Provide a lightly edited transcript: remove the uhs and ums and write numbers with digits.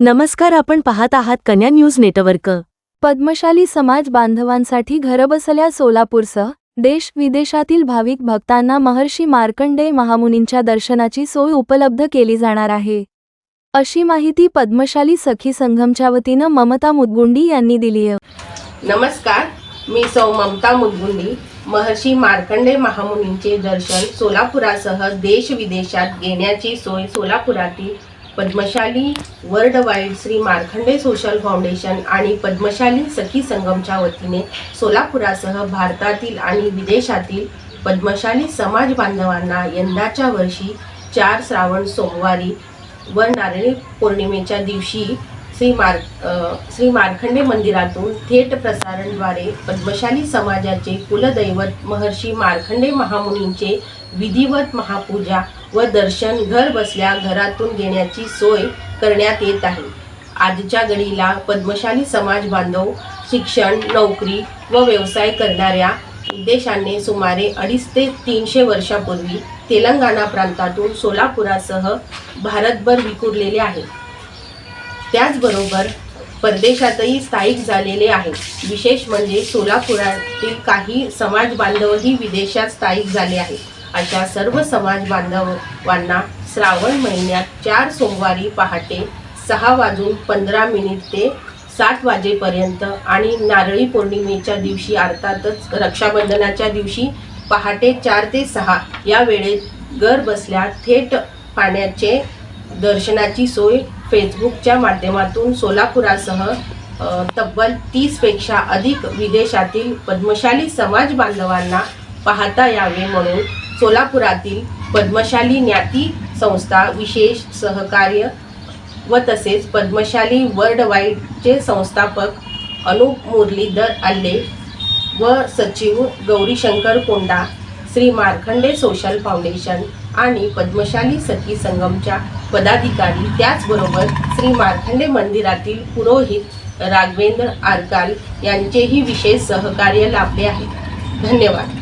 नमस्कार, आपण पाहत आहात कन्या न्यूज नेटवर्क। पद्मशाली समाज बांधवांसाठी घरबसल्या सोलापूरसह देश विदेशातील भाविक भक्तांना महर्षी मार्कंडेय महामुनींच्या दर्शनाची सोय उपलब्ध केली जाणार आहे, अशी माहिती पद्मशाली सखी संघमच्या वतीने ममता मुदगुंडी यांनी दिली आहे। नमस्कार, मी सौ ममता मुदगुंडी। महर्षी मार्कंडेय महामुनींचे दर्शन सोलापुरासह देश विदेशात घेण्याची सोय सोलापुरातील Padmashali world wide Shri Markandeya social foundation आणि पद्मशाली सखी संगमच्या वतीने सोलापुरासह भारतातील आणि विदेशातील पद्मशाली समाज बांधवांना यंदाच्या वर्षी 4 श्रावण सोमवारी व नारळी पौर्णिमेच्या दिवशी श्री मार्कंडेय मंदिरातून थेट प्रसारणद्वारे पद्मशाली समाजाचे कुलदैवत महर्षी मार्कंडेय महामुनींचे विधिवत महापूजा व दर्शन घर बसल्या घरातून घेण्याची सोय करण्यात येत आहे। आजच्या घडीला पद्मशाली समाज बांधव शिक्षण, नोकरी व व्यवसाय करणाऱ्या उद्देशाने सुमारे 250 ते 300 वर्षापूर्वी तेलंगणा प्रांतातून सोलापुरासह भारतभर विखुरलेले आहेत। त्याचबरोबर परदेशातही स्थायिक झालेले आहेत। विशेष म्हणजे सोलापुरातील काही समाज बांधवही विदेशात स्थायिक झाले आहेत। अशा सर्व समाज बांधवांना श्रावण महिन्यात 4 सोमवारी पहाटे 6:15 ते 7 वाजेपर्यंत आणि नारळी पौर्णिमेच्या दिवशी अर्थातच रक्षाबंधनाच्या दिवशी पहाटे 4 ते 6 या वेळेत घर बसल्या थेट पाण्याचे दर्शनाची सोय फेसबुकच्या माध्यमातून सोलापुरासह तब्बल 30 पेक्षा अधिक विदेशातील पद्मशाली समाज बांधवांना पाहता यावे म्हणून सोलापुरातील पद्मशाली ज्ञाती संस्था विशेष सहकार्य व तसेच पद्मशाली वर्ल्ड वाईडचे संस्थापक अनुप मुरलीधर आल्ले व सचिव गौरीशंकर कोंडा, श्री मार्कंडेय सोशल फाउंडेशन आणि पद्मशाली सखी संगमच्या पदाधिकारी, त्याचबरोबर श्री मार्कंडेय मंदिरातील पुरोहित राघवेंद्र आरकाल यांचेही विशेष सहकार्य लाभले आहे। धन्यवाद।